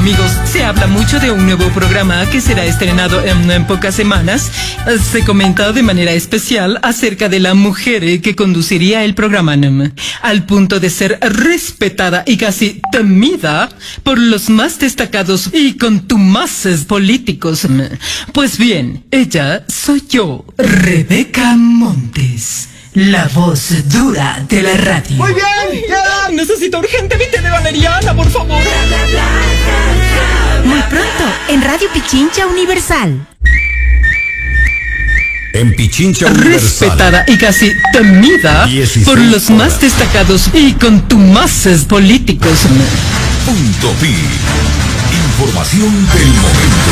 amigos, se habla mucho de un nuevo programa que será estrenado en pocas semanas. Se comenta de manera especial acerca de la mujer que conduciría el programa, al punto de ser respetada y casi temida por los más destacados y contumaces políticos. Pues bien, ella soy yo, Rebeca Montes, la voz dura de la radio. Muy bien, ya. Necesito urgentemente de Valeriana, por favor. Muy pronto, en Radio Pichincha Universal. En Pichincha Universal. Respetada y casi temida 16 por los más horas. destacados y contumaces políticos. Punto Pi. Información del momento.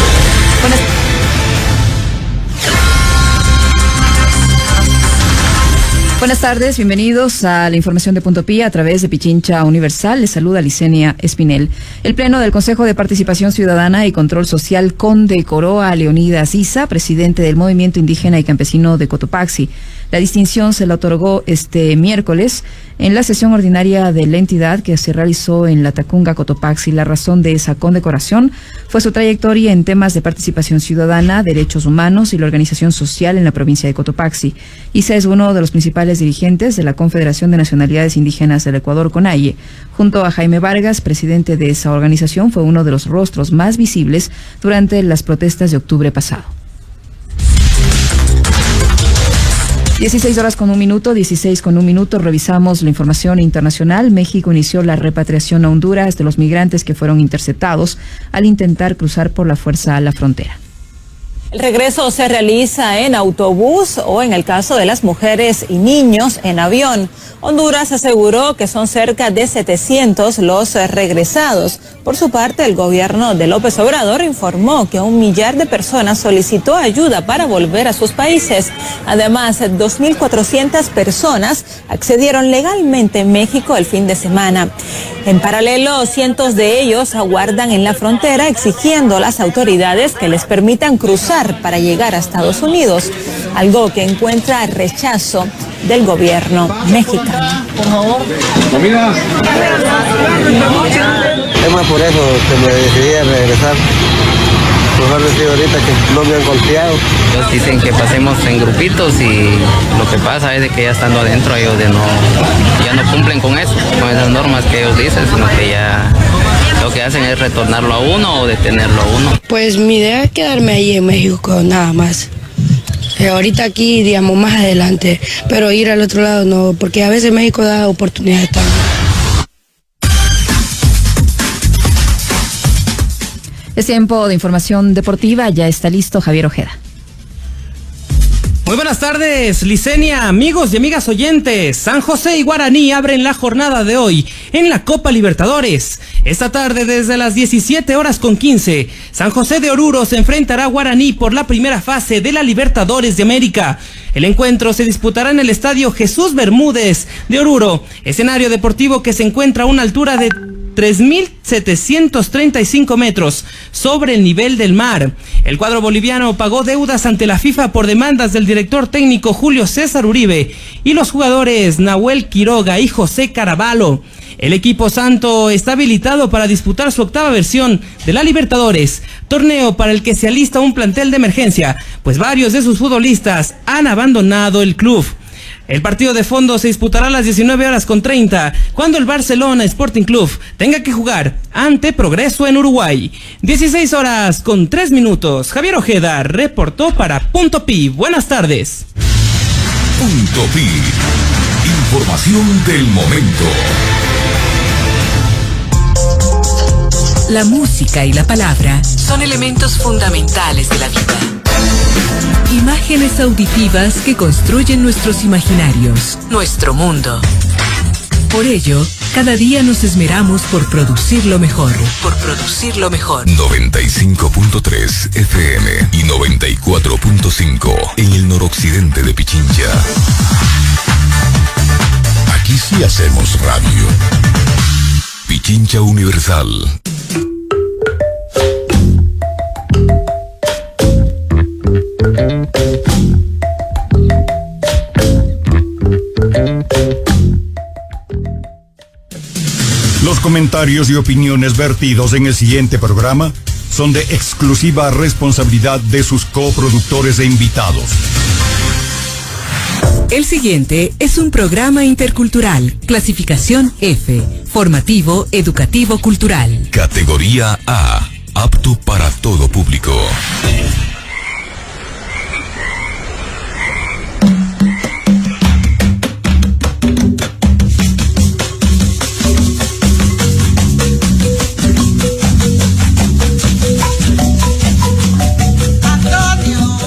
Buenas tardes, bienvenidos a la información de Punto Pi a través de Pichincha Universal. Les saluda Licenia Espinel. El Pleno del Consejo de Participación Ciudadana y Control Social condecoró a Leonidas Issa, presidente del Movimiento Indígena y Campesino de Cotopaxi. La distinción se la otorgó este miércoles en la sesión ordinaria de la entidad que se realizó en la Tacunga, Cotopaxi. La razón de esa condecoración fue su trayectoria en temas de participación ciudadana, derechos humanos y la organización social en la provincia de Cotopaxi. Issa es uno de los principales dirigentes de la Confederación de Nacionalidades Indígenas del Ecuador, CONAIE. Junto a Jaime Vargas, presidente de esa organización, fue uno de los rostros más visibles durante las protestas de octubre pasado. 16 horas con un minuto, 16 con un minuto. Revisamos la información internacional. México inició la repatriación a Honduras de los migrantes que fueron interceptados al intentar cruzar por la fuerza a la frontera. El regreso se realiza en autobús o, en el caso de las mujeres y niños, en avión. Honduras aseguró que son cerca de 700 los regresados. Por su parte, el gobierno de López Obrador informó que 1 millar de personas solicitó ayuda para volver a sus países. Además, 2.400 personas accedieron legalmente en México el fin de semana. En paralelo, cientos de ellos aguardan en la frontera exigiendo a las autoridades que les permitan cruzar para llegar a Estados Unidos, algo que encuentra rechazo del gobierno mexicano. Por favor. Comida. Es más por eso que me decidí a regresar. Mejor decir ahorita que no me han golpeado. Ellos dicen que pasemos en grupitos y lo que pasa es de que ya estando adentro ellos ya no cumplen con eso, con esas normas que ellos dicen, sino que ya lo que hacen es retornarlo a uno o detenerlo a uno. Pues mi idea es quedarme ahí en México nada más. Ahorita aquí, digamos, más adelante, pero ir al otro lado no, porque a veces México da oportunidades también. Es tiempo de información deportiva, ya está listo Javier Ojeda. Muy buenas tardes, Licenia, amigos y amigas oyentes. San José y Guaraní abren la jornada de hoy en la Copa Libertadores. Esta tarde, desde las 17:15, San José de Oruro se enfrentará a Guaraní por la primera fase de la Libertadores de América. El encuentro se disputará en el estadio Jesús Bermúdez de Oruro, escenario deportivo que se encuentra a una altura de 3.735 metros sobre el nivel del mar. El cuadro boliviano pagó deudas ante la FIFA por demandas del director técnico Julio César Uribe y los jugadores Nahuel Quiroga y José Caraballo. El equipo santo está habilitado para disputar su 8ª versión de la Libertadores, torneo para el que se alista un plantel de emergencia, pues varios de sus futbolistas han abandonado el club. El partido de fondo se disputará a las 19:30, cuando el Barcelona Sporting Club tenga que jugar ante Progreso en Uruguay. 16:03. Javier Ojeda reportó para Punto Pi. Buenas tardes. Punto Pi. Información del momento. La música y la palabra son elementos fundamentales de la vida. Imágenes auditivas que construyen nuestros imaginarios, nuestro mundo. Por ello, cada día nos esmeramos por producir lo mejor. 95.3 FM y 94.5 en el noroccidente de Pichincha. Aquí sí hacemos radio. Pichincha Universal. comentarios y opiniones vertidos en el siguiente programa son de exclusiva responsabilidad de sus coproductores e invitados. El siguiente es un programa intercultural, clasificación F, formativo, educativo, cultural. Categoría A, apto para todo público.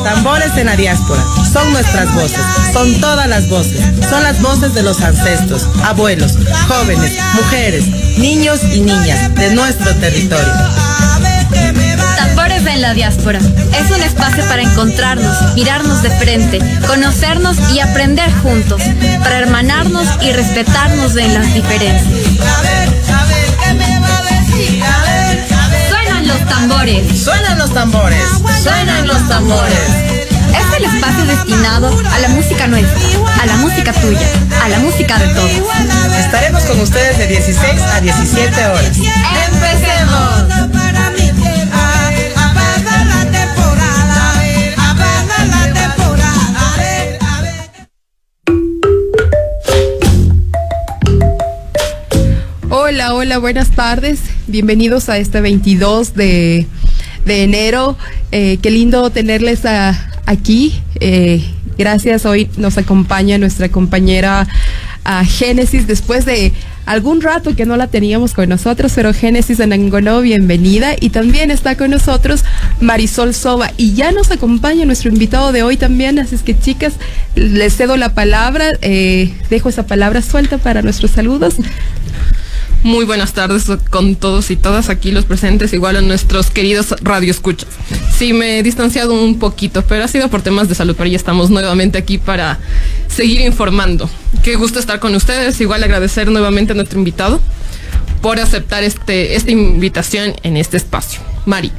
Tambores en la diáspora, son nuestras voces, son todas las voces, son las voces de los ancestros, abuelos, jóvenes, mujeres, niños y niñas de nuestro territorio. Tambores en la diáspora, es un espacio para encontrarnos, mirarnos de frente, conocernos y aprender juntos, para hermanarnos y respetarnos en las diferencias. Suenan los tambores. Suenan los tambores. Suenan los tambores. Es el espacio destinado a la música nuestra, a la música tuya, a la música de todos. Estaremos con ustedes de 16 a 17 horas. ¡Empecemos! Hola, hola, buenas tardes. Bienvenidos a este 22 de enero. Qué lindo tenerles aquí. Gracias. Hoy nos acompaña nuestra compañera Génesis, después de algún rato que no la teníamos con nosotros, pero Génesis Anangonó, bienvenida. Y también está con nosotros Marisol Soba. Y ya nos acompaña nuestro invitado de hoy también. Así es que, chicas, les cedo la palabra. Dejo esa palabra suelta para nuestros saludos. Muy buenas tardes con todos y todas aquí los presentes, igual a nuestros queridos radioescuchas. Sí, me he distanciado un poquito, pero ha sido por temas de salud, pero ya estamos nuevamente aquí para seguir informando. Qué gusto estar con ustedes, igual agradecer nuevamente a nuestro invitado por aceptar esta invitación en este espacio. Mari.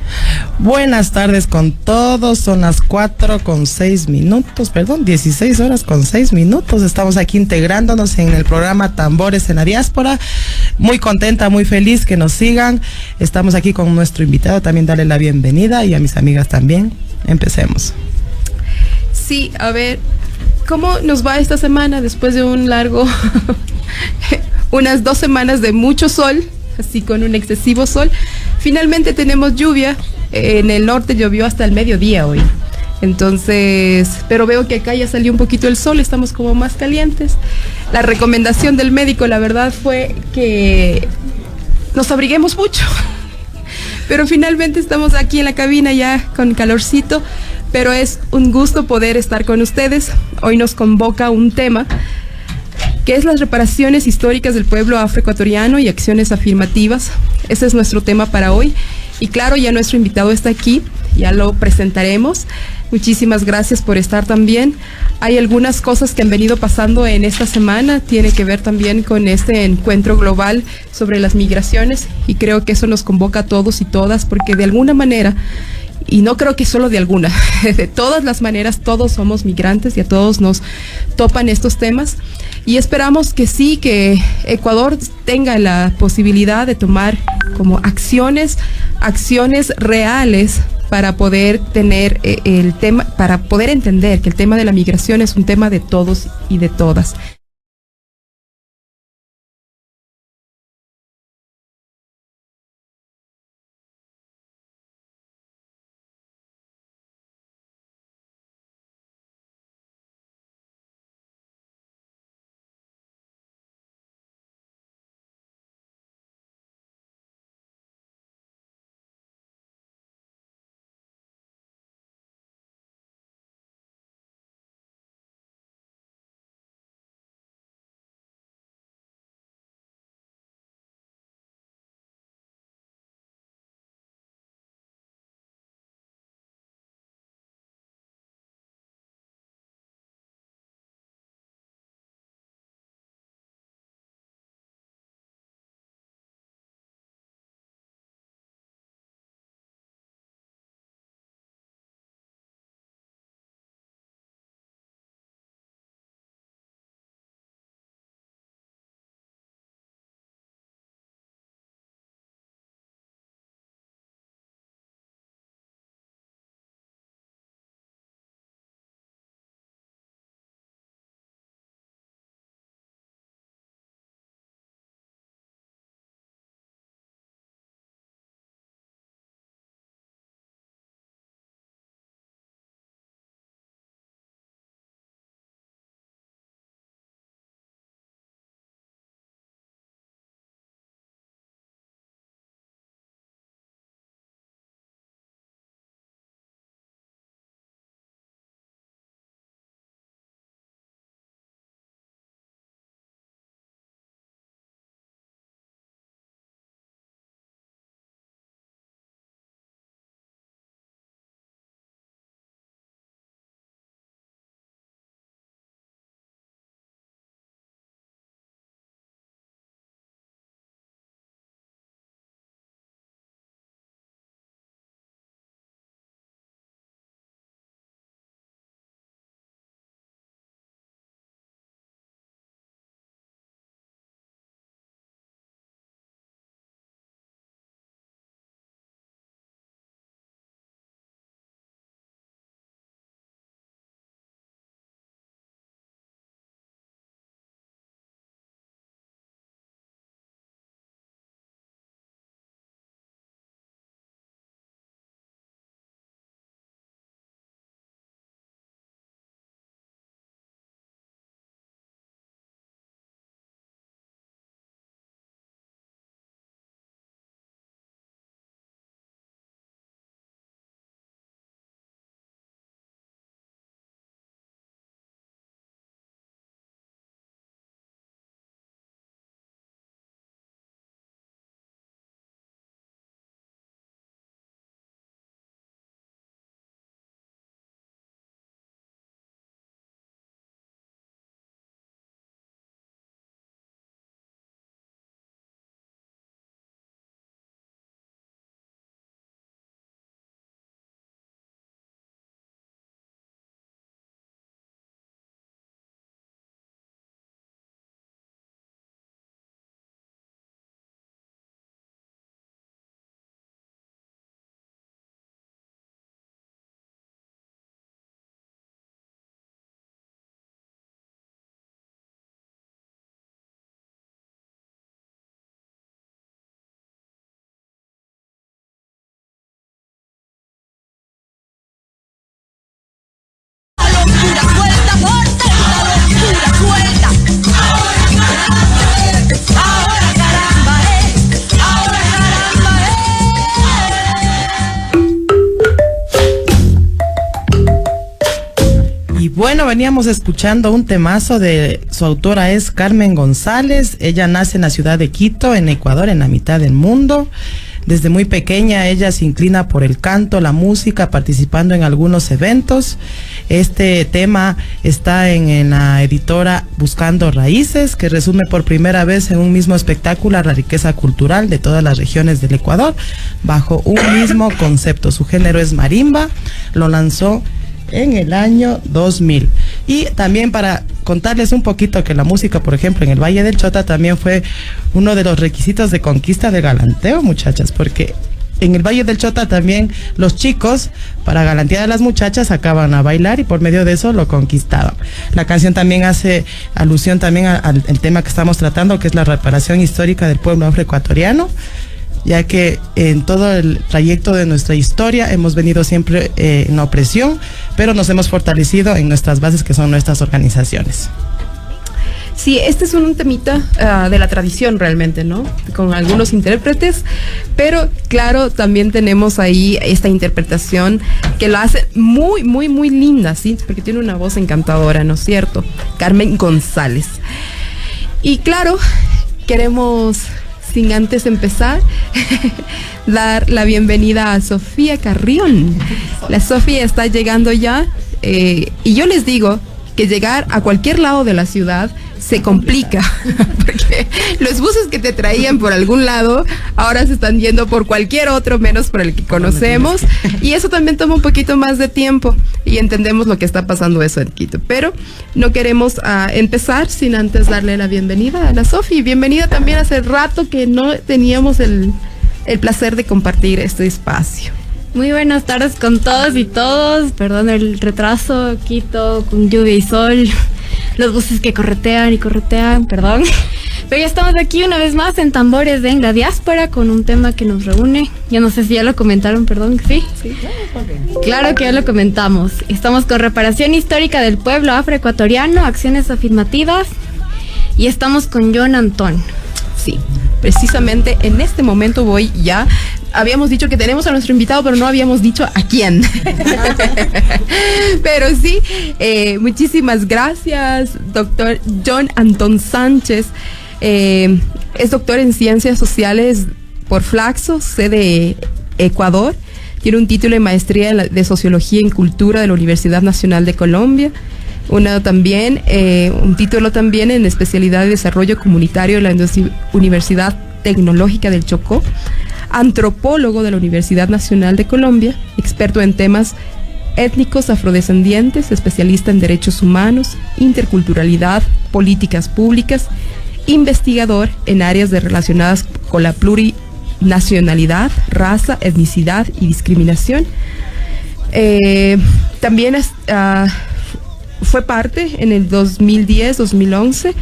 Buenas tardes con todos, son las 16 horas con 6 minutos. Estamos aquí integrándonos en el programa Tambores en la Diáspora. Muy contenta, muy feliz que nos sigan. Estamos aquí con nuestro invitado, también darle la bienvenida y a mis amigas también. Empecemos. Sí, a ver, ¿cómo nos va esta semana después de un largo, unas 2 semanas de mucho sol? Así con un excesivo sol. Finalmente tenemos lluvia. En el norte llovió hasta el mediodía hoy. Entonces, pero veo que acá ya salió un poquito el sol, estamos como más calientes. La recomendación del médico, la verdad, fue que nos abriguemos mucho. Pero finalmente estamos aquí en la cabina ya con calorcito. Pero es un gusto poder estar con ustedes. Hoy nos convoca un tema que es las reparaciones históricas del pueblo afroecuatoriano y acciones afirmativas. Ese es nuestro tema para hoy. Y claro, ya nuestro invitado está aquí, ya lo presentaremos. Muchísimas gracias por estar también. Hay algunas cosas que han venido pasando en esta semana, tiene que ver también con este encuentro global sobre las migraciones, y creo que eso nos convoca a todos y todas, porque de alguna manera, y no creo que solo de alguna, de todas las maneras, todos somos migrantes y a todos nos topan estos temas. Y esperamos que sí, que Ecuador tenga la posibilidad de tomar como acciones reales para poder tener el tema, para poder entender que el tema de la migración es un tema de todos y de todas. Y bueno, veníamos escuchando un temazo de su autora es Carmen González. Ella nace en la ciudad de Quito, en Ecuador, en la mitad del mundo. Desde muy pequeña ella se inclina por el canto, la música, participando en algunos eventos. Este tema está en la editora Buscando Raíces, que resume por primera vez en un mismo espectáculo la riqueza cultural de todas las regiones del Ecuador, bajo un mismo concepto. Su género es marimba, lo lanzó en el año 2000. Y también para contarles un poquito que la música, por ejemplo, en el Valle del Chota también fue uno de los requisitos de conquista de galanteo, muchachas, porque en el Valle del Chota también los chicos, para galantear a las muchachas, sacaban a bailar y por medio de eso lo conquistaban. La canción también hace alusión también al tema que estamos tratando, que es la reparación histórica del pueblo afroecuatoriano, ya que en todo el trayecto de nuestra historia hemos venido siempre en la opresión, pero nos hemos fortalecido en nuestras bases, que son nuestras organizaciones. Sí, este es un temita de la tradición realmente, ¿no? Con algunos intérpretes, pero claro, también tenemos ahí esta interpretación que lo hace muy, muy, muy linda, ¿sí? Porque tiene una voz encantadora, ¿no es cierto? Carmen González. Y claro, queremos, sin antes empezar, dar la bienvenida a Sofía Carrión. La Sofía está llegando ya, y yo les digo que llegar a cualquier lado de la ciudad se complica, porque los buses que te traían por algún lado ahora se están yendo por cualquier otro menos por el que conocemos, y eso también toma un poquito más de tiempo, y entendemos lo que está pasando eso en Quito, pero no queremos empezar sin antes darle la bienvenida a la Sofi. Bienvenida también. Hace rato que no teníamos el placer de compartir este espacio. Muy buenas tardes con todos y todos. Perdón el retraso, Quito con lluvia y sol, los buses que corretean y corretean, perdón. Pero ya estamos aquí una vez más en Tambores en la Diáspora con un tema que nos reúne. Yo no sé si ya lo comentaron, perdón, ¿sí? Sí. Claro que ya lo comentamos. Estamos con reparación histórica del pueblo afroecuatoriano, acciones afirmativas, y estamos con John Antón. Sí, precisamente en este momento voy ya. Habíamos dicho que tenemos a nuestro invitado, pero no habíamos dicho a quién. Pero sí, muchísimas gracias, doctor John Antón Sánchez. Es doctor en Ciencias Sociales por Flaxo, sede Ecuador. Tiene un título de maestría de Sociología en Cultura de la Universidad Nacional de Colombia. Un título también en especialidad de Desarrollo Comunitario de la Universidad Tecnológica del Chocó. Antropólogo de la Universidad Nacional de Colombia, experto en temas étnicos afrodescendientes, especialista en derechos humanos, interculturalidad, políticas públicas, investigador en áreas relacionadas con la plurinacionalidad, raza, etnicidad y discriminación. También fue parte en el 2010-2011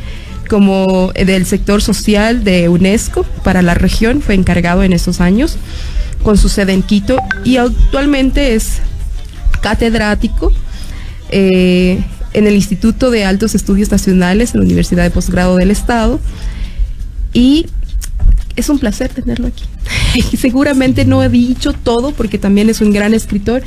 como del sector social de UNESCO para la región, fue encargado en esos años con su sede en Quito, y actualmente es catedrático en el Instituto de Altos Estudios Nacionales en la Universidad de Posgrado del Estado, y es un placer tenerlo aquí. Seguramente no he dicho todo porque también es un gran escritor.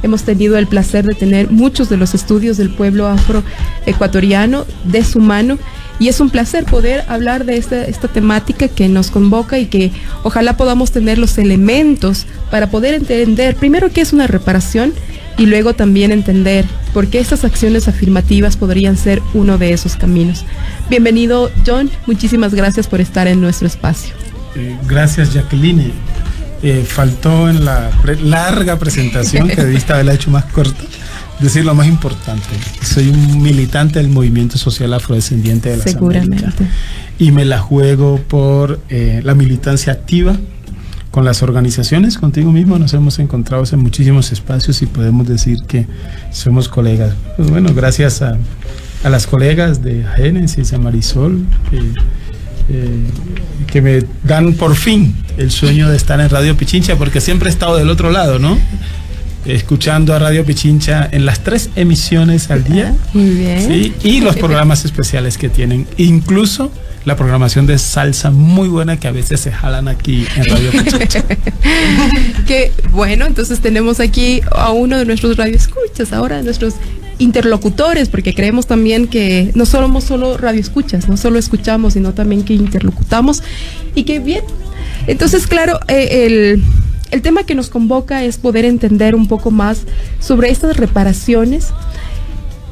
Hemos tenido el placer de tener muchos de los estudios del pueblo afroecuatoriano de su mano, y es un placer poder hablar de esta temática que nos convoca, y que ojalá podamos tener los elementos para poder entender primero qué es una reparación, y luego también entender por qué estas acciones afirmativas podrían ser uno de esos caminos. Bienvenido, John. Muchísimas gracias por estar en nuestro espacio. Gracias, Jacqueline. Faltó en la larga presentación, que debiste haberla hecho más corta, decir lo más importante. Soy un militante del movimiento social afrodescendiente de las Américas, y me la juego por la militancia activa con las organizaciones. Contigo mismo nos hemos encontrado en muchísimos espacios y podemos decir que somos colegas. Pues bueno, gracias a las colegas de Génesis, a Marisol, que me dan por fin el sueño de estar en Radio Pichincha, porque siempre he estado del otro lado, ¿no? Escuchando a Radio Pichincha en las 3 emisiones al día. Muy bien. ¿Sí? Y los programas especiales que tienen, incluso la programación de salsa muy buena que a veces se jalan aquí en Radio Pichincha. Qué bueno, entonces tenemos aquí a uno de nuestros radioescuchas, ahora nuestros interlocutores, porque creemos también que no somos solo radioescuchas, no solo escuchamos, sino también que interlocutamos y que bien. Entonces, claro, el tema que nos convoca es poder entender un poco más sobre estas reparaciones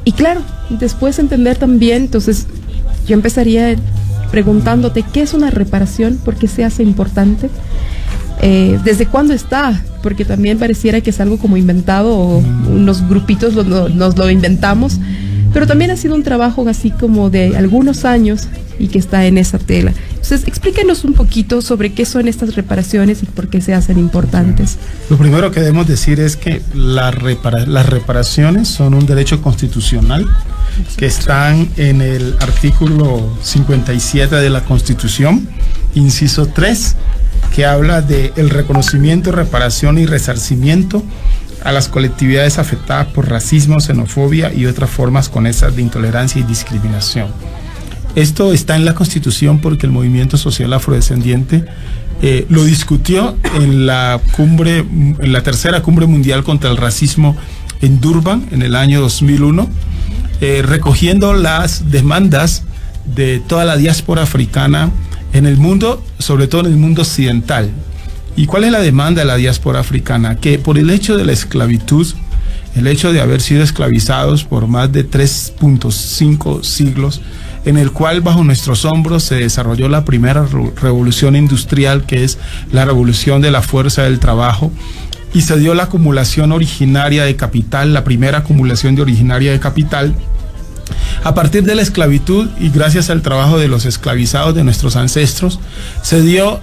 y claro, después entender también, entonces yo empezaría preguntándote qué es una reparación, por qué se hace importante, desde cuándo está, porque también pareciera que es algo como inventado o unos grupitos nos lo inventamos, pero también ha sido un trabajo así como de algunos años y que está en esa tela. Entonces, explíquenos un poquito sobre qué son estas reparaciones y por qué se hacen importantes. Lo primero que debemos decir es que las reparaciones son un derecho constitucional que están en el artículo 57 de la Constitución, inciso 3, que habla de el reconocimiento, reparación y resarcimiento a las colectividades afectadas por racismo, xenofobia y otras formas conexas de intolerancia y discriminación. Esto está en la Constitución porque el movimiento social afrodescendiente lo discutió en la tercera cumbre mundial contra el racismo en Durban en el año 2001, recogiendo las demandas de toda la diáspora africana en el mundo, sobre todo en el mundo occidental. ¿Y cuál es la demanda de la diáspora africana? Que por el hecho de la esclavitud, el hecho de haber sido esclavizados por más de 3.5 siglos, en el cual bajo nuestros hombros se desarrolló la primera revolución industrial, que es la revolución de la fuerza del trabajo, y se dio la acumulación originaria de capital, la primera acumulación de originaria de capital. A partir de la esclavitud y gracias al trabajo de los esclavizados de nuestros ancestros, se dio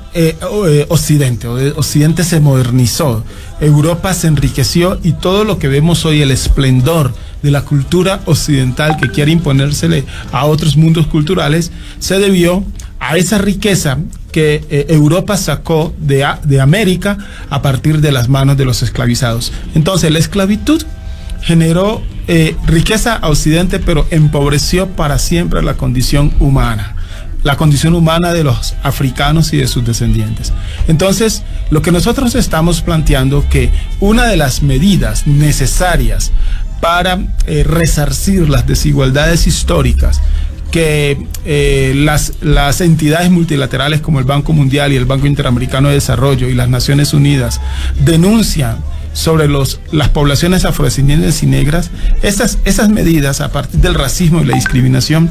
Occidente. Occidente se modernizó, Europa se enriqueció y todo lo que vemos hoy, el esplendor de la cultura occidental que quiere imponérsele a otros mundos culturales, se debió a esa riqueza que Europa sacó de América a partir de las manos de los esclavizados. Entonces la esclavitud generó riqueza a Occidente, pero empobreció para siempre la condición humana de los africanos y de sus descendientes. Entonces, lo que nosotros estamos planteando que una de las medidas necesarias para resarcir las desigualdades históricas que las entidades multilaterales como el Banco Mundial y el Banco Interamericano de Desarrollo y las Naciones Unidas denuncian sobre las poblaciones afrodescendientes y negras, esas medidas a partir del racismo y la discriminación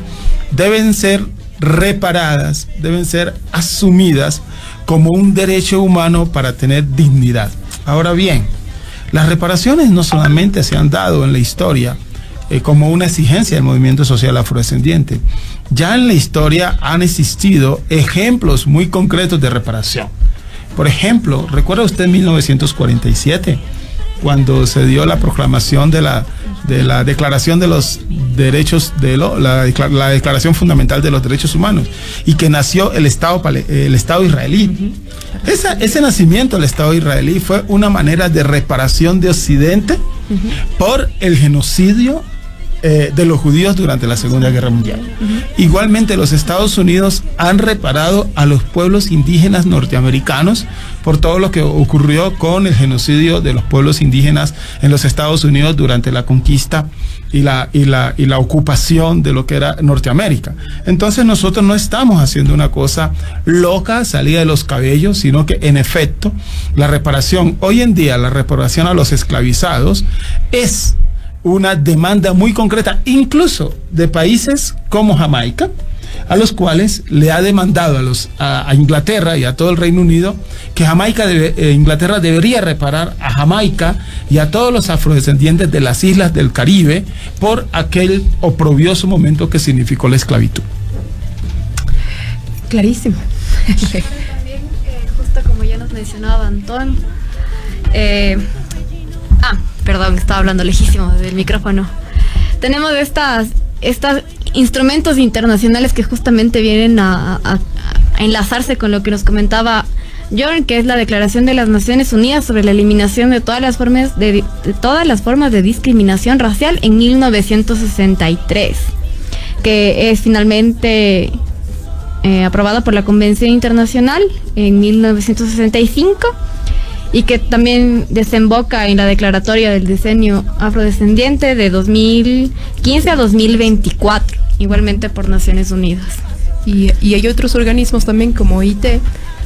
deben ser reparadas, deben ser asumidas como un derecho humano para tener dignidad. Ahora bien, las reparaciones no solamente se han dado en la historia como una exigencia del movimiento social afrodescendiente, ya en la historia han existido ejemplos muy concretos de reparación. Por ejemplo, ¿recuerda usted en 1947, cuando se dio la proclamación de la Declaración de los Derechos, la Declaración Fundamental de los Derechos Humanos, y que nació el Estado israelí? Ese nacimiento del Estado israelí fue una manera de reparación de Occidente por el genocidio de los judíos durante la Segunda Guerra Mundial. Igualmente, los Estados Unidos han reparado a los pueblos indígenas norteamericanos por todo lo que ocurrió con el genocidio de los pueblos indígenas en los Estados Unidos durante la conquista y la ocupación de lo que era Norteamérica. Entonces nosotros no estamos haciendo una cosa loca, salida de los cabellos, sino que en efecto la reparación, hoy en día la reparación a los esclavizados es una demanda muy concreta, incluso de países como Jamaica, a los cuales le ha demandado a Inglaterra y a todo el Reino Unido que Inglaterra debería reparar a Jamaica y a todos los afrodescendientes de las islas del Caribe por aquel oprobioso momento que significó la esclavitud. Clarísimo. También, justo como ya nos mencionaba Antón, perdón, estaba hablando lejísimo del micrófono. Tenemos estos instrumentos internacionales que justamente vienen a enlazarse con lo que nos comentaba John, que es la Declaración de las Naciones Unidas sobre la eliminación de todas las formas de discriminación racial en 1963, que es finalmente aprobada por la Convención Internacional en 1965. y que también desemboca en la declaratoria del diseño afrodescendiente de 2015 a 2024, igualmente por Naciones Unidas. Y hay otros organismos también como OIT,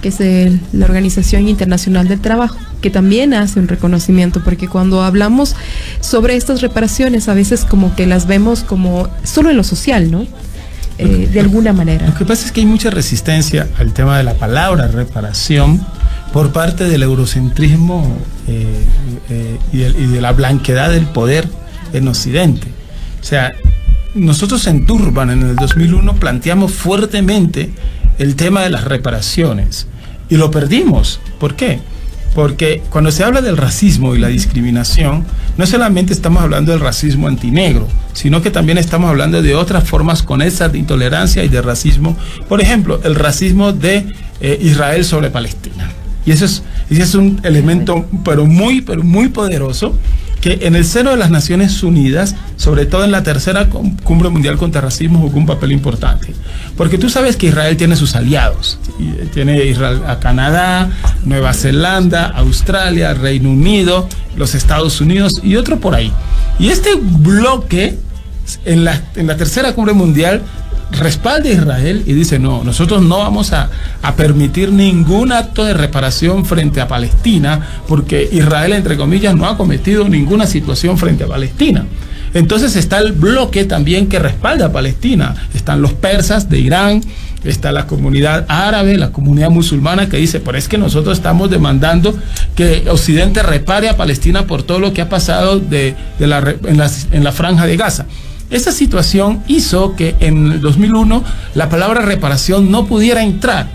que es la Organización Internacional del Trabajo, que también hace un reconocimiento, porque cuando hablamos sobre estas reparaciones a veces como que las vemos como solo en lo social, ¿no? De alguna manera. Lo que pasa es que hay mucha resistencia al tema de la palabra reparación por parte del eurocentrismo y de la blanquedad del poder en Occidente. O sea, nosotros en Durban en el 2001 planteamos fuertemente el tema de las reparaciones y lo perdimos. ¿Por qué? Porque cuando se habla del racismo y la discriminación, no solamente estamos hablando del racismo antinegro, sino que también estamos hablando de otras formas con esa de intolerancia y de racismo. Por ejemplo, el racismo de Israel sobre Palestina. Y ese es un elemento pero muy poderoso, que en el seno de las Naciones Unidas, sobre todo en la tercera Cumbre Mundial contra Racismo, jugó un papel importante. Porque tú sabes que Israel tiene sus aliados. Tiene Israel a Canadá, Nueva Zelanda, Australia, Reino Unido, los Estados Unidos y otro por ahí. Y este bloque, en la tercera Cumbre Mundial, respalda a Israel y dice: no, nosotros no vamos a permitir ningún acto de reparación frente a Palestina, porque Israel, entre comillas, no ha cometido ninguna situación frente a Palestina. Entonces está el bloque también que respalda a Palestina. Están los persas de Irán, está la comunidad árabe, la comunidad musulmana, que dice: pero es que nosotros estamos demandando que Occidente repare a Palestina por todo lo que ha pasado en la franja de Gaza. Esa situación hizo que en el 2001 la palabra reparación no pudiera entrar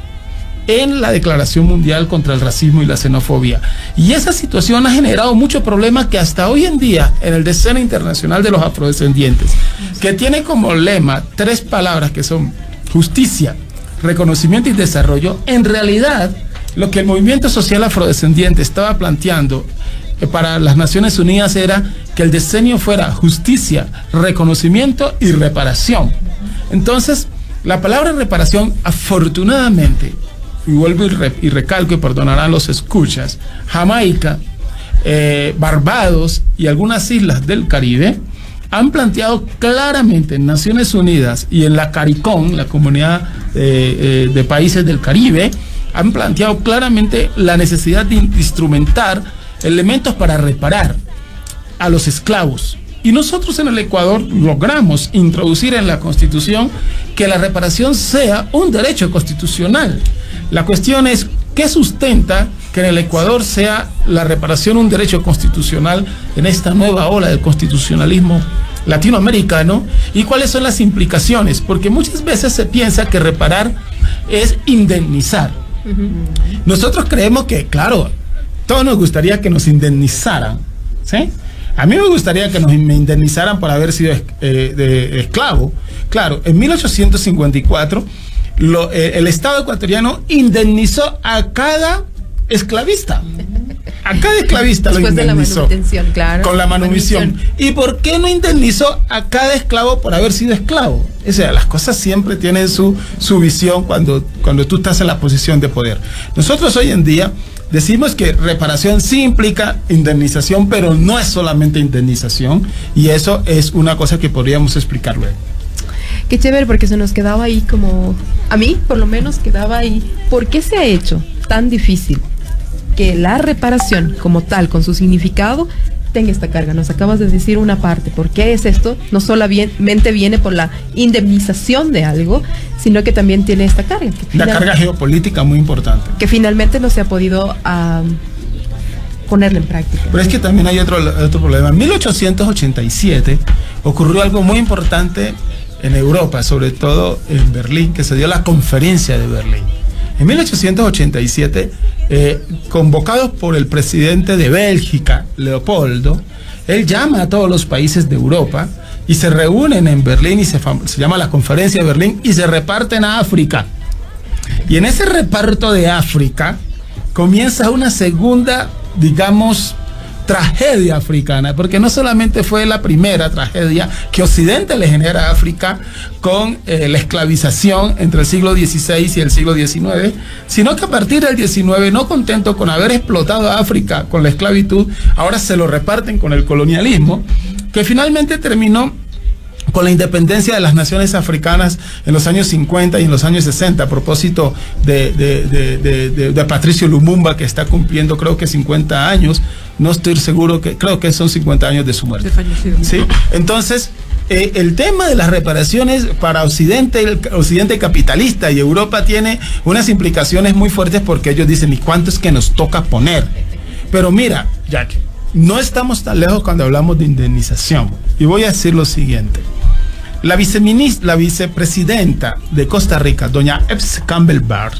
en la Declaración Mundial contra el Racismo y la Xenofobia. Y esa situación ha generado muchos problemas que hasta hoy en día, en el Decena Internacional de los Afrodescendientes, que tiene como lema 3 palabras que son justicia, reconocimiento y desarrollo, en realidad lo que el movimiento social afrodescendiente estaba planteando para las Naciones Unidas era que el diseño fuera justicia, reconocimiento y reparación. Entonces, la palabra reparación, afortunadamente, y vuelvo y recalco y perdonarán los escuchas, Jamaica, Barbados y algunas islas del Caribe han planteado claramente en Naciones Unidas y en la CARICOM, la comunidad de países del Caribe, han planteado claramente la necesidad de instrumentar elementos para reparar a los esclavos. Y nosotros en el Ecuador logramos introducir en la Constitución que la reparación sea un derecho constitucional. La cuestión es: ¿qué sustenta que en el Ecuador sea la reparación un derecho constitucional en esta nueva ola del constitucionalismo latinoamericano? ¿Y cuáles son las implicaciones? Porque muchas veces se piensa que reparar es indemnizar. Nosotros creemos que, claro, todos nos gustaría que nos indemnizaran, ¿sí? A mí me gustaría que me indemnizaran por haber sido de esclavo. Claro, en 1854 el Estado ecuatoriano indemnizó a cada esclavista. A cada esclavista lo indemnizó. Después de la manutención, claro. Con la manutención. ¿Y por qué no indemnizó a cada esclavo por haber sido esclavo? O sea, las cosas siempre tienen su visión cuando tú estás en la posición de poder. Nosotros hoy en día decimos que reparación sí implica indemnización, pero no es solamente indemnización, y eso es una cosa que podríamos explicar luego. Qué chévere, porque se nos quedaba ahí como, a mí por lo menos quedaba ahí, ¿por qué se ha hecho tan difícil que la reparación como tal, con su significado, tenga esta carga? Nos acabas de decir una parte, ¿por qué es esto? No solamente viene por la indemnización de algo, sino que también tiene esta carga. La carga geopolítica muy importante. Que finalmente no se ha podido ponerla en práctica. Pero es que también hay otro problema. En 1887 ocurrió algo muy importante en Europa, sobre todo en Berlín, que se dio la Conferencia de Berlín. En 1887, convocados por el presidente de Bélgica, Leopoldo, él llama a todos los países de Europa y se reúnen en Berlín y se llama la Conferencia de Berlín y se reparten a África. Y en ese reparto de África comienza una segunda, digamos, tragedia africana, porque no solamente fue la primera tragedia que Occidente le genera a África con la esclavización entre el siglo XVI y el siglo XIX, sino que a partir del XIX, no contento con haber explotado a África con la esclavitud, ahora se lo reparten con el colonialismo, que finalmente terminó con la independencia de las naciones africanas en los años 50 y en los años 60, a propósito de Patricio Lumumba, que está cumpliendo creo que 50 años, no estoy seguro, creo que son 50 años de su muerte. ¿Sí? Entonces, el tema de las reparaciones para Occidente, el Occidente capitalista y Europa tiene unas implicaciones muy fuertes, porque ellos dicen, ¿y cuánto es que nos toca poner? Pero mira, Jack, no estamos tan lejos cuando hablamos de indemnización. Y voy a decir lo siguiente. La vicepresidenta de Costa Rica, doña Epps Campbell Barr,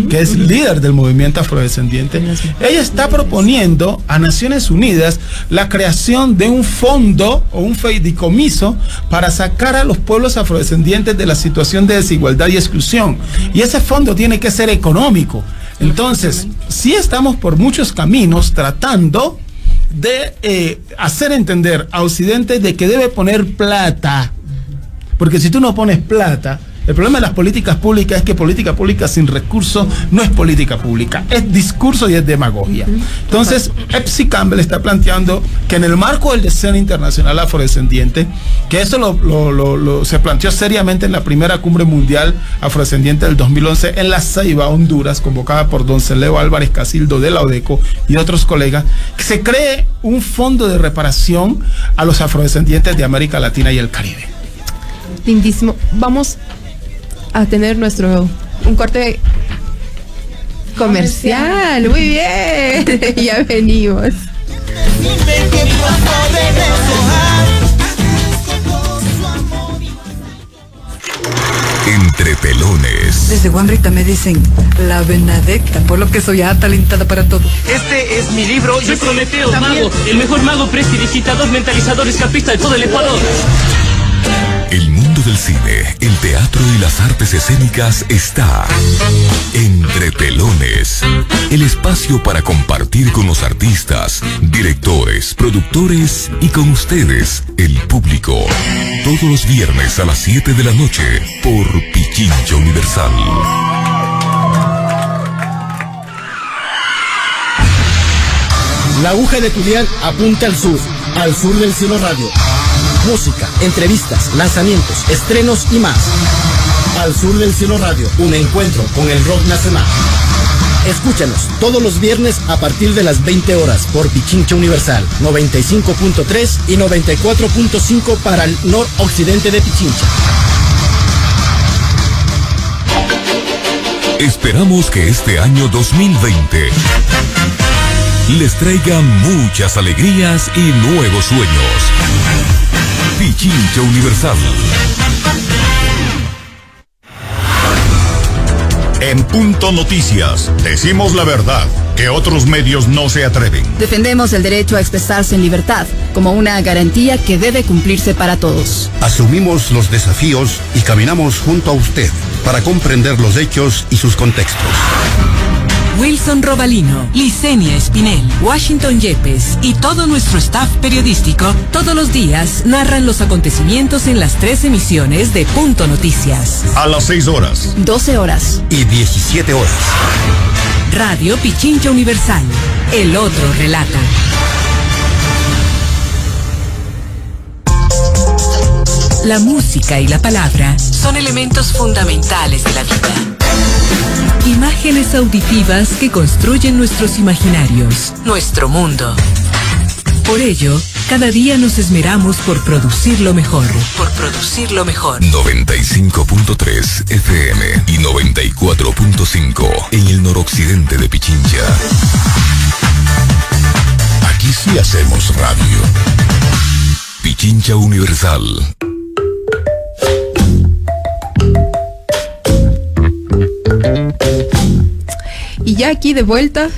que es líder del movimiento afrodescendiente, ella está proponiendo a Naciones Unidas la creación de un fondo o un fideicomiso para sacar a los pueblos afrodescendientes de la situación de desigualdad y exclusión. Y ese fondo tiene que ser económico. Entonces, sí estamos por muchos caminos tratando de hacer entender a Occidente de que debe poner plata. Porque si tú no pones plata, el problema de las políticas públicas es que política pública sin recursos no es política pública, es discurso y es demagogia. Entonces, Epps Campbell está planteando que en el marco del Deseo Internacional Afrodescendiente, que eso se planteó seriamente en la primera cumbre mundial afrodescendiente del 2011 en La Ceiba, Honduras, convocada por don Celeo Álvarez Casildo de la ODECO y otros colegas, que se cree un fondo de reparación a los afrodescendientes de América Latina y el Caribe. Lindísimo. Vamos a tener un corte comercial. Muy bien. Ya venimos. Entre pelones. Desde Guamrita me dicen la Benedicta, por lo que soy talentada para todo. Este es mi libro. Soy Prometeo, mago, el mejor mago prestidigitador, mentalizador, escapista de todo el Ecuador. El mundo del cine, el teatro y las artes escénicas está Entre Pelones. El espacio para compartir con los artistas, directores, productores y con ustedes, el público. Todos los viernes a las 7 de la noche por Pichincha Universal. La aguja de tu dial apunta al sur del Cielo Radio. Música, entrevistas, lanzamientos, estrenos y más. Al Sur del Cielo Radio, un encuentro con el rock nacional. Escúchanos todos los viernes a partir de las 20 horas por Pichincha Universal, 95.3 y 94.5 para el noroccidente de Pichincha. Esperamos que este año 2020 les traiga muchas alegrías y nuevos sueños. Pichincha Universal. En Punto Noticias, decimos la verdad, que otros medios no se atreven. Defendemos el derecho a expresarse en libertad, como una garantía que debe cumplirse para todos. Asumimos los desafíos y caminamos junto a usted para comprender los hechos y sus contextos. Wilson Robalino, Licenia Espinel, Washington Yepes y todo nuestro staff periodístico todos los días narran los acontecimientos en las 3 emisiones de Punto Noticias. A las 6 horas, 12 horas y 17 horas. Radio Pichincha Universal. El otro relata. La música y la palabra son elementos fundamentales de la vida. Imágenes auditivas que construyen nuestros imaginarios, nuestro mundo. Por ello, cada día nos esmeramos por producirlo mejor. 95.3 FM y 94.5 en el noroccidente de Pichincha. Aquí sí hacemos radio. Pichincha Universal. Y ya aquí de vuelta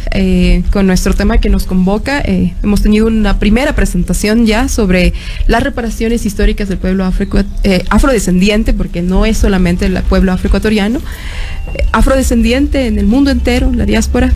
con nuestro tema que nos convoca, hemos tenido una primera presentación ya sobre las reparaciones históricas del pueblo afrodescendiente, porque no es solamente el pueblo afroecuatoriano, afrodescendiente en el mundo entero, la diáspora.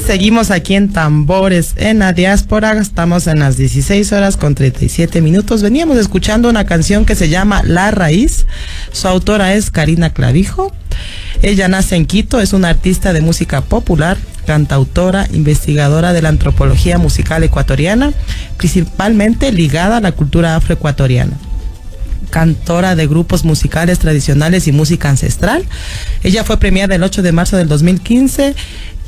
seguimos aquí en Tambores en la Diáspora. Estamos en las 16:37. Veníamos escuchando una canción que se llama La Raíz. Su autora es Karina Clavijo. Ella nace en Quito, es una artista de música popular, cantautora, investigadora de la antropología musical ecuatoriana, principalmente ligada a la cultura afroecuatoriana. Cantora de grupos musicales tradicionales y música ancestral. Ella fue premiada el 8 de marzo del 2015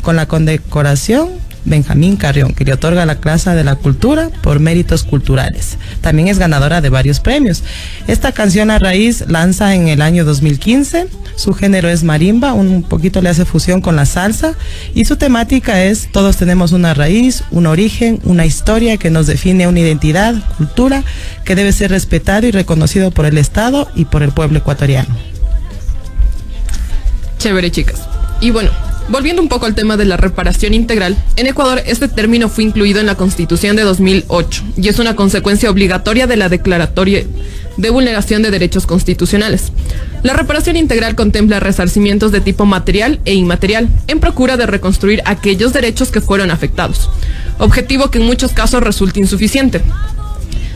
con la condecoración Benjamín Carrión, que le otorga la Casa de la Cultura por méritos culturales. También es ganadora de varios premios. Esta canción A Raíz lanza en el año 2015. Su género es marimba, un poquito le hace fusión con la salsa, y su temática es: todos tenemos una raíz, un origen, una historia que nos define una identidad, cultura, que debe ser respetado y reconocido por el Estado y por el pueblo ecuatoriano. Chévere, chicas. Y bueno, volviendo un poco al tema de la reparación integral, en Ecuador este término fue incluido en la Constitución de 2008 y es una consecuencia obligatoria de la Declaratoria de Vulneración de Derechos Constitucionales. La reparación integral contempla resarcimientos de tipo material e inmaterial en procura de reconstruir aquellos derechos que fueron afectados, objetivo que en muchos casos resulta insuficiente.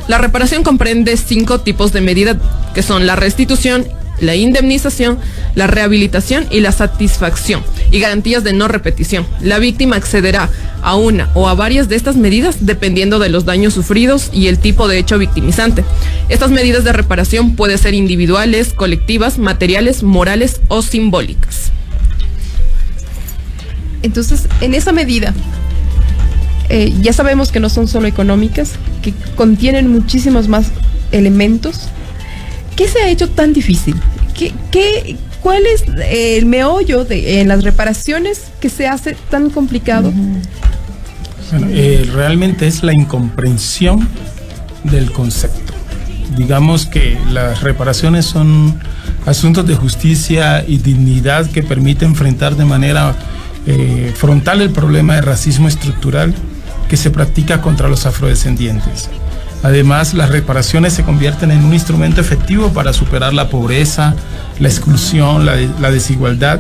La reparación comprende 5 tipos de medida, que son la restitución, la indemnización, la rehabilitación y la satisfacción, y garantías de no repetición. La víctima accederá a una o a varias de estas medidas dependiendo de los daños sufridos y el tipo de hecho victimizante. Estas medidas de reparación pueden ser individuales, colectivas, materiales, morales o simbólicas. Entonces, en esa medida, ya sabemos que no son solo económicas, que contienen muchísimos más elementos. ¿Qué se ha hecho tan difícil? ¿Cuál es el meollo en las reparaciones que se hace tan complicado? Bueno, realmente es la incomprensión del concepto. Digamos que las reparaciones son asuntos de justicia y dignidad que permiten enfrentar de manera frontal el problema de racismo estructural que se practica contra los afrodescendientes. Además, las reparaciones se convierten en un instrumento efectivo para superar la pobreza, la exclusión, la desigualdad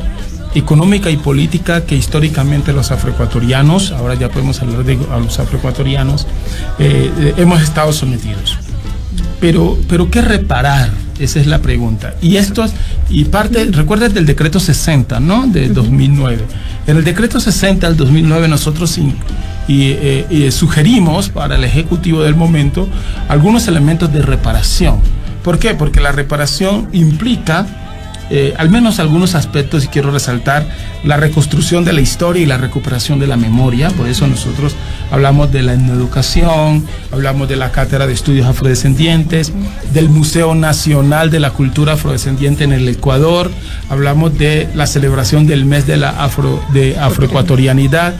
económica y política que históricamente los afroecuatorianos, ahora ya podemos hablar de a los afroecuatorianos, hemos estado sometidos. Pero ¿qué reparar? Esa es la pregunta. Recuerden del decreto 60, ¿no? Del 2009. En el decreto 60 del 2009 nosotros sugerimos para el Ejecutivo del momento algunos elementos de reparación. ¿Por qué? Porque la reparación implica al menos algunos aspectos, y quiero resaltar la reconstrucción de la historia y la recuperación de la memoria. Por eso nosotros hablamos de la etnoeducación, hablamos de la Cátedra de Estudios Afrodescendientes, del Museo Nacional de la Cultura Afrodescendiente en el Ecuador, hablamos de la celebración del mes de la afroecuatorianidad.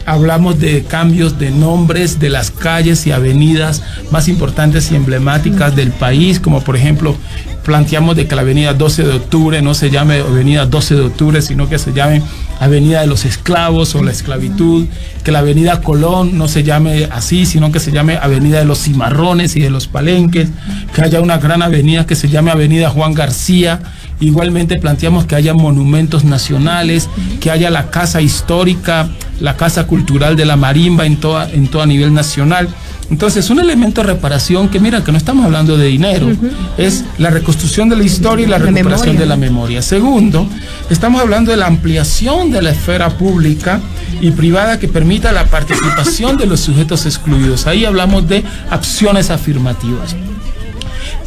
Hablamos de cambios de nombres de las calles y avenidas más importantes y emblemáticas del país, como por ejemplo planteamos de que la avenida 12 de octubre no se llame avenida 12 de octubre, sino que se llame avenida de los esclavos o la esclavitud, que la avenida Colón no se llame así, sino que se llame avenida de los cimarrones y de los palenques, que haya una gran avenida que se llame avenida Juan García. Igualmente planteamos que haya monumentos nacionales, que haya la casa histórica, la casa cultural de la marimba en todo a nivel nacional. Entonces, un elemento de reparación que mira, que no estamos hablando de dinero, es la reconstrucción de la historia y la recuperación de la memoria. Segundo, estamos hablando de la ampliación de la esfera pública y privada que permita la participación de los sujetos excluidos. Ahí hablamos de acciones afirmativas.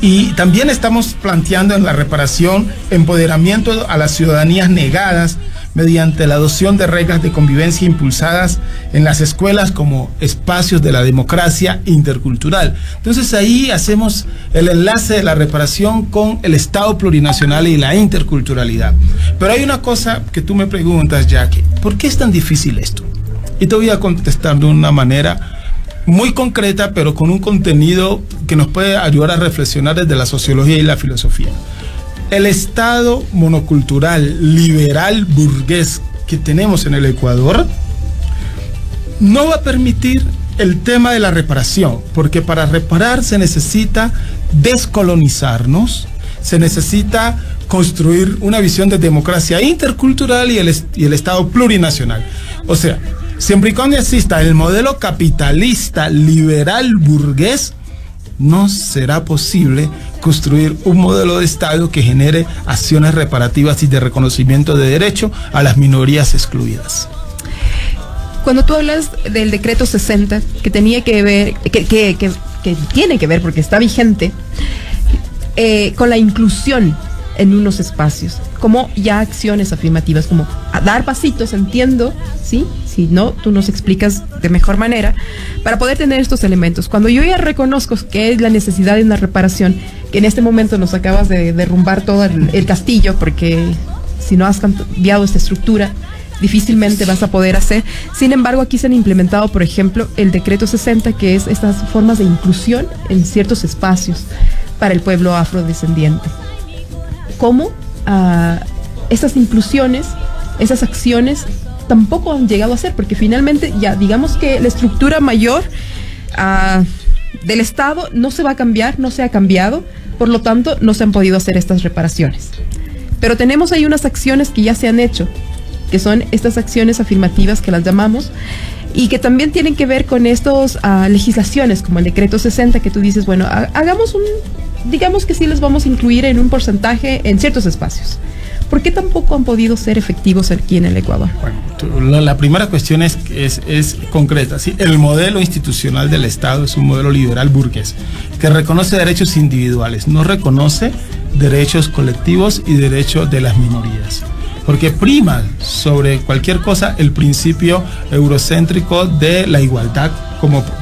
Y también estamos planteando en la reparación empoderamiento a las ciudadanías negadas mediante la adopción de reglas de convivencia impulsadas en las escuelas como espacios de la democracia intercultural. Entonces ahí hacemos el enlace de la reparación con el Estado plurinacional y la interculturalidad. Pero hay una cosa que tú me preguntas, Jackie, ¿por qué es tan difícil esto? Y te voy a contestar de una manera muy concreta, pero con un contenido que nos puede ayudar a reflexionar desde la sociología y la filosofía. El Estado monocultural, liberal, burgués que tenemos en el Ecuador no va a permitir el tema de la reparación, porque para reparar se necesita descolonizarnos, se necesita construir una visión de democracia intercultural y el Estado plurinacional. O sea, Siempre y cuando exista el modelo capitalista, liberal, burgués, no será posible construir un modelo de Estado que genere acciones reparativas y de reconocimiento de derecho a las minorías excluidas. Cuando tú hablas del decreto 60, que tenía que ver, que tiene que ver, porque está vigente, con la inclusión en unos espacios, como ya acciones afirmativas, como a dar pasitos, entiendo, ¿sí? Si no, tú nos explicas de mejor manera, para poder tener estos elementos. Cuando yo ya reconozco que es la necesidad de una reparación, que en este momento nos acabas de derrumbar todo el castillo, porque si no has cambiado esta estructura, difícilmente vas a poder hacer. Sin embargo, aquí se han implementado, por ejemplo, el decreto 60, que es estas formas de inclusión en ciertos espacios para el pueblo afrodescendiente. ¿Cómo esas inclusiones, esas acciones tampoco han llegado a ser? Porque finalmente ya digamos que la estructura mayor del Estado no se va a cambiar, no se ha cambiado, por lo tanto no se han podido hacer estas reparaciones. Pero tenemos ahí unas acciones que ya se han hecho, que son estas acciones afirmativas que las llamamos, y que también tienen que ver con estas legislaciones, como el decreto 60, que tú dices, bueno, hagamos digamos que sí les vamos a incluir en un porcentaje en ciertos espacios. ¿Por qué tampoco han podido ser efectivos aquí en el Ecuador? Bueno, la primera cuestión es concreta, ¿sí? El modelo institucional del Estado es un modelo liberal burgués, que reconoce derechos individuales, no reconoce derechos colectivos y derechos de las minorías, porque prima sobre cualquier cosa el principio eurocéntrico de la igualdad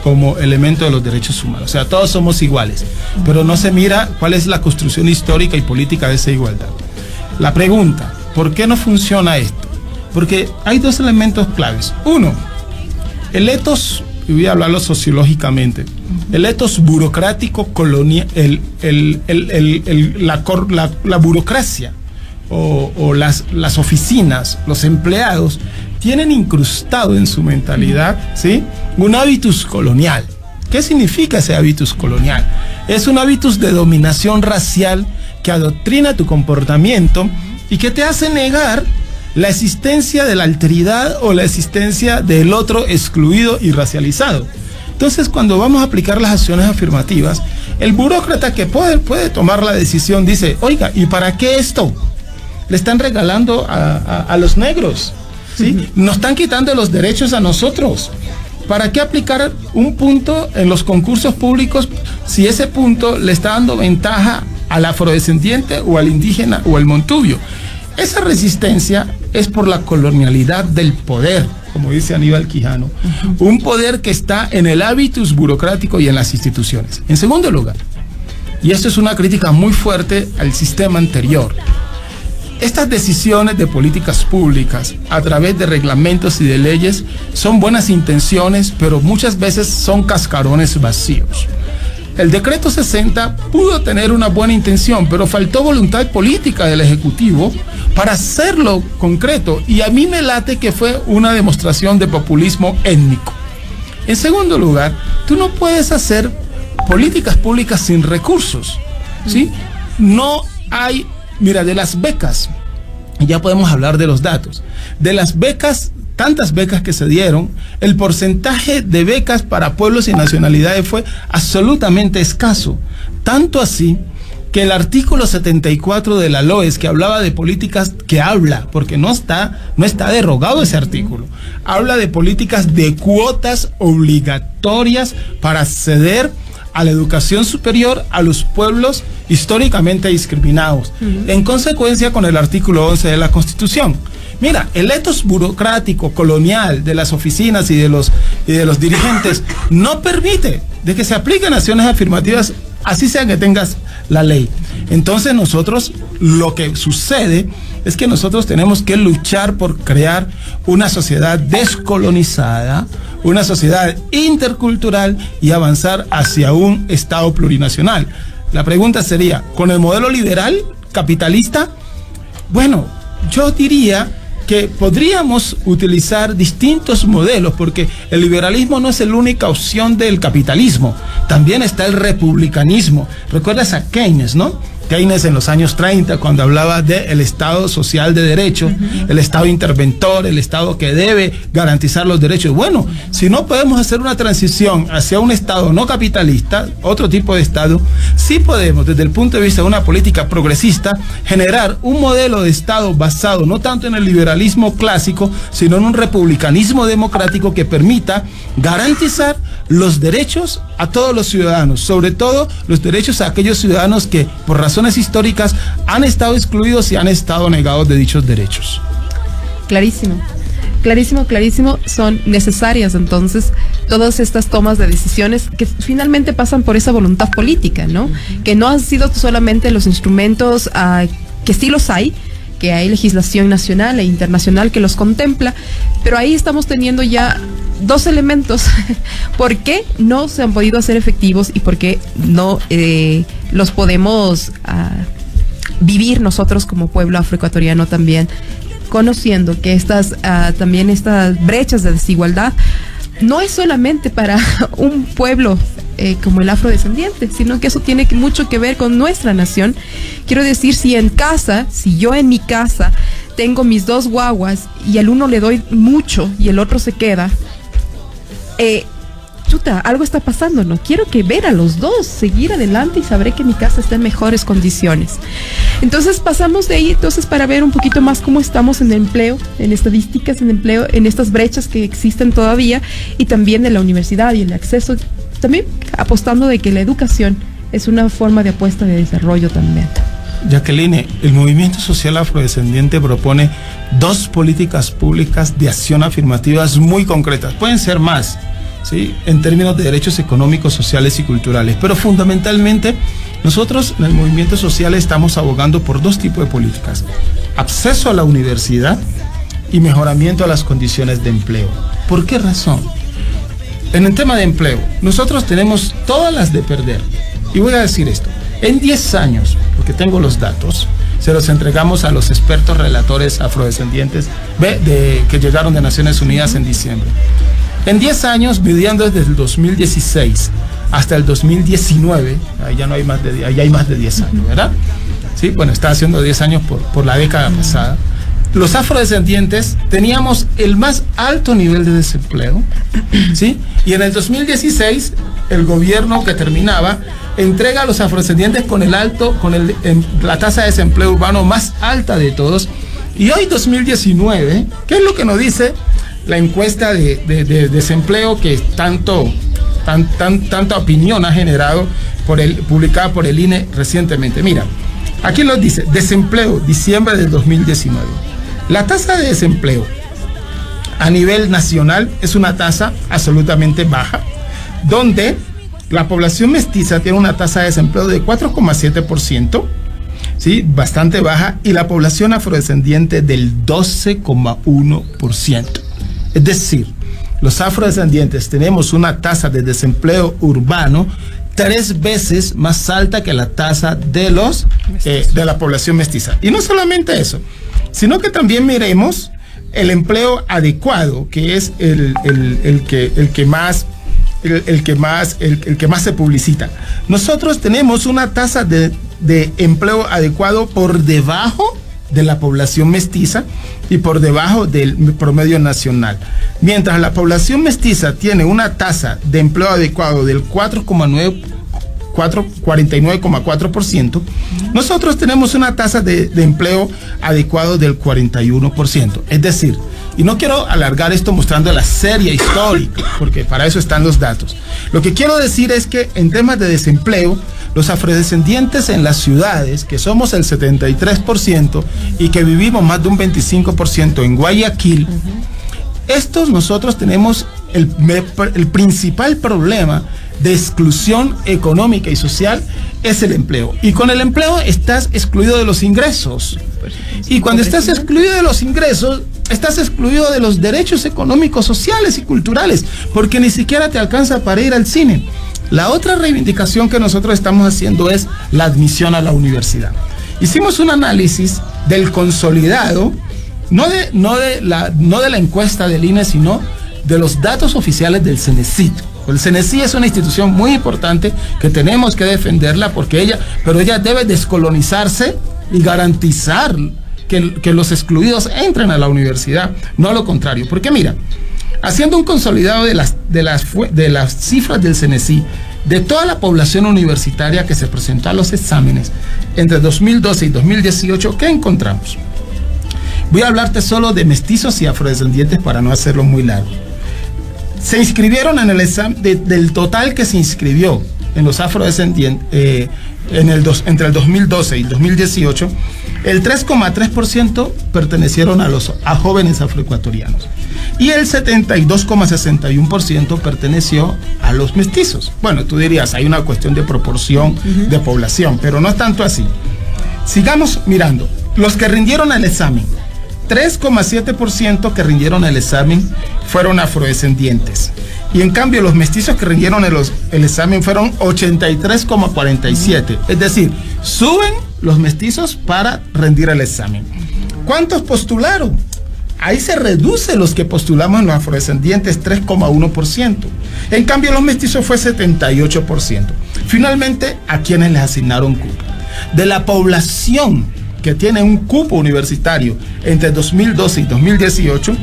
como elemento de los derechos humanos. O sea, todos somos iguales, pero no se mira cuál es la construcción histórica y política de esa igualdad. La pregunta, ¿por qué no funciona esto? Porque hay dos elementos claves. Uno, el etos, y voy a hablarlo sociológicamente, el etos burocrático colonial, la burocracia o las oficinas, los empleados, tienen incrustado en su mentalidad, ¿sí?, un hábitus colonial. ¿Qué significa ese hábitus colonial? Es un hábitus de dominación racial que adoctrina tu comportamiento y que te hace negar la existencia de la alteridad o la existencia del otro excluido y racializado. Entonces, cuando vamos a aplicar las acciones afirmativas, el burócrata que puede tomar la decisión dice, oiga, ¿y para qué esto? Le están regalando a los negros, ¿sí? Nos están quitando los derechos a nosotros. ¿Para qué aplicar un punto en los concursos públicos si ese punto le está dando ventaja al afrodescendiente o al indígena o al montubio? Esa resistencia es por la colonialidad del poder, como dice Aníbal Quijano, un poder que está en el hábitus burocrático y en las instituciones. En segundo lugar, y esto es una crítica muy fuerte al sistema anterior, estas decisiones de políticas públicas a través de reglamentos y de leyes son buenas intenciones, pero muchas veces son cascarones vacíos. El decreto 60 pudo tener una buena intención, pero faltó voluntad política del Ejecutivo para hacerlo concreto, y a mí me late que fue una demostración de populismo étnico. En segundo lugar, tú no puedes hacer políticas públicas sin recursos, ¿sí? No hay... Mira, de las becas, ya podemos hablar de los datos, de las becas, tantas becas que se dieron, el porcentaje de becas para pueblos y nacionalidades fue absolutamente escaso, tanto así que el artículo 74 de la LOES, que hablaba de políticas, porque no está derogado ese artículo, habla de políticas de cuotas obligatorias para acceder a la educación superior a los pueblos históricamente discriminados, en consecuencia con el artículo 11 de la Constitución. Mira, el etos burocrático colonial de las oficinas y de los dirigentes no permite de que se apliquen acciones afirmativas, así sea que tengas la ley. Entonces nosotros, lo que sucede es que nosotros tenemos que luchar por crear una sociedad descolonizada, una sociedad intercultural y avanzar hacia un Estado plurinacional. La pregunta sería, ¿con el modelo liberal, capitalista? Bueno, yo diría que podríamos utilizar distintos modelos, porque el liberalismo no es la única opción del capitalismo, también está el republicanismo. ¿Recuerdas a Keynes, no? Keynes en los años 30, cuando hablaba del Estado social de derecho, el Estado interventor, el Estado que debe garantizar los derechos. Bueno, si no podemos hacer una transición hacia un Estado no capitalista, otro tipo de Estado, sí podemos, desde el punto de vista de una política progresista, generar un modelo de Estado basado no tanto en el liberalismo clásico, sino en un republicanismo democrático que permita garantizar los derechos a todos los ciudadanos, sobre todo los derechos a aquellos ciudadanos que por razones históricas han estado excluidos y han estado negados de dichos derechos. Clarísimo. Clarísimo, son necesarias entonces todas estas tomas de decisiones que finalmente pasan por esa voluntad política, ¿no? Que no han sido solamente los instrumentos, que sí los hay, que hay legislación nacional e internacional que los contempla, pero ahí estamos teniendo ya dos elementos. ¿Por qué no se han podido hacer efectivos y por qué no los podemos vivir nosotros como pueblo afroecuatoriano también, conociendo que también estas brechas de desigualdad no es solamente para un pueblo como el afrodescendiente, sino que eso tiene mucho que ver con nuestra nación? Quiero decir, si yo en mi casa tengo mis dos guaguas y al uno le doy mucho y el otro se queda, algo está pasando, no quiero que ver a los dos, seguir adelante y sabré que mi casa está en mejores condiciones. Entonces pasamos de ahí para ver un poquito más cómo estamos en empleo, en estadísticas, en empleo, en estas brechas que existen todavía, y también de la universidad y el acceso, también apostando de que la educación es una forma de apuesta de desarrollo también. Jacqueline, el movimiento social afrodescendiente propone dos políticas públicas de acción afirmativas muy concretas, pueden ser más, ¿sí?, en términos de derechos económicos, sociales y culturales, pero fundamentalmente nosotros en el movimiento social estamos abogando por dos tipos de políticas: acceso a la universidad y mejoramiento a las condiciones de empleo. ¿Por qué razón? En el tema de empleo, nosotros tenemos todas las de perder, y voy a decir esto: en 10 años, porque tengo los datos, se los entregamos a los expertos relatores afrodescendientes que llegaron de Naciones Unidas en diciembre. En 10 años, midiendo desde el 2016 hasta el 2019, ahí ya no hay más de, ahí hay más de 10 años, ¿verdad? Sí, bueno, está haciendo 10 años por la década pasada. Los afrodescendientes teníamos el más alto nivel de desempleo, ¿sí? Y en el 2016, el gobierno que terminaba entrega a los afrodescendientes con la tasa de desempleo urbano más alta de todos. Y hoy, 2019, ¿qué es lo que nos dice la encuesta de desempleo que tanta opinión ha generado publicada por el INE recientemente? Mira, aquí nos dice: desempleo, diciembre del 2019. La tasa de desempleo a nivel nacional es una tasa absolutamente baja, donde la población mestiza tiene una tasa de desempleo de 4,7%, ¿sí?, bastante baja, y la población afrodescendiente del 12,1%. Es decir, los afrodescendientes tenemos una tasa de desempleo urbano 3 veces más alta que la tasa de la población mestiza. Y no solamente eso, sino que también miremos el empleo adecuado, que es el que más se publicita. Nosotros tenemos una tasa de empleo adecuado por debajo de la población mestiza y por debajo del promedio nacional. Mientras la población mestiza tiene una tasa de empleo adecuado del 49,4%, nosotros tenemos una tasa de empleo adecuado del 41%. Es decir, y no quiero alargar esto mostrando la serie histórica, porque para eso están los datos. Lo que quiero decir es que en temas de desempleo, los afrodescendientes en las ciudades, que somos el 73% y que vivimos más de un 25% en Guayaquil, nosotros tenemos el principal problema de exclusión económica y social es el empleo. Y con el empleo estás excluido de los ingresos. Y cuando estás excluido de los ingresos, estás excluido de los derechos económicos, sociales y culturales, porque ni siquiera te alcanza para ir al cine. La otra reivindicación que nosotros estamos haciendo es la admisión a la universidad. Hicimos un análisis del consolidado, no de la encuesta del INE, sino de los datos oficiales del Cenecit. El CENESI es una institución muy importante que tenemos que defenderla porque ella debe descolonizarse y garantizar que los excluidos entren a la universidad, no lo contrario. Porque mira, haciendo un consolidado de las cifras del CENESI, de toda la población universitaria que se presentó a los exámenes entre 2012 y 2018, ¿qué encontramos? Voy a hablarte solo de mestizos y afrodescendientes para no hacerlo muy largo. Se inscribieron en el examen, del total que se inscribió en los afrodescendientes entre el 2012 y el 2018, el 3,3% pertenecieron a jóvenes afroecuatorianos y el 72,61% perteneció a los mestizos. Bueno, tú dirías, hay una cuestión de proporción de población, pero no es tanto así. Sigamos mirando. Los que rindieron el examen, 3,7% que rindieron el examen fueron afrodescendientes. Y en cambio los mestizos que rindieron el examen fueron 83,47. Es decir, suben los mestizos para rendir el examen. ¿Cuántos postularon? Ahí se reduce los que postulamos en los afrodescendientes, 3,1%. En cambio los mestizos fue 78%. Finalmente, ¿a quiénes les asignaron cupo? De la población que tiene un cupo universitario entre 2012 y 2018,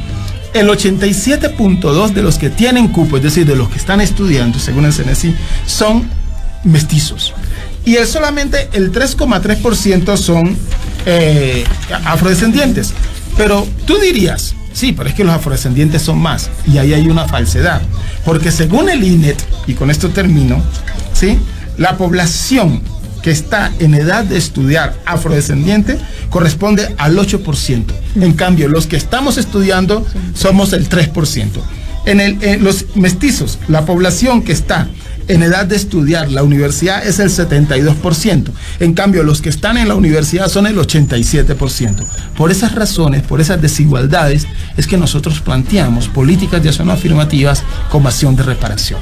el 87,2% de los que tienen cupo, es decir, de los que están estudiando, según el CENESI, son mestizos. Y solamente el 3,3% son afrodescendientes. Pero tú dirías, sí, pero es que los afrodescendientes son más. Y ahí hay una falsedad. Porque según el INET, y con esto termino, ¿sí?, la población que está en edad de estudiar afrodescendiente corresponde al 8%. En cambio, los que estamos estudiando somos el 3%. En los mestizos, la población que está en edad de estudiar la universidad es el 72%. En cambio, los que están en la universidad son el 87%. Por esas razones, por esas desigualdades, es que nosotros planteamos políticas de acción afirmativas como acción de reparación.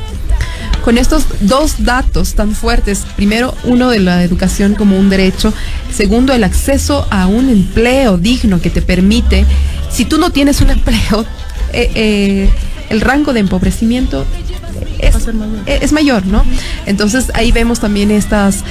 Con estos dos datos tan fuertes, primero, uno de la educación como un derecho, segundo, el acceso a un empleo digno que te permite, si tú no tienes un empleo, el rango de empobrecimiento es mayor, ¿no? Entonces ahí vemos también estas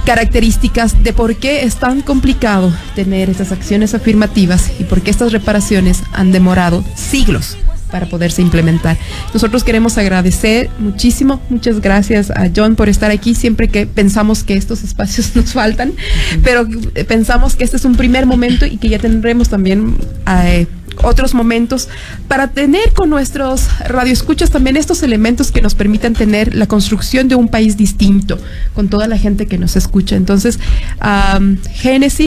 características de por qué es tan complicado tener estas acciones afirmativas y por qué estas reparaciones han demorado siglos para poderse implementar. Nosotros queremos agradecer muchísimo, muchas gracias a John por estar aquí. Siempre que pensamos que estos espacios nos faltan, pero pensamos que este es un primer momento y que ya tendremos también otros momentos para tener con nuestros radioescuchas también estos elementos que nos permitan tener la construcción de un país distinto con toda la gente que nos escucha. Entonces, Génesis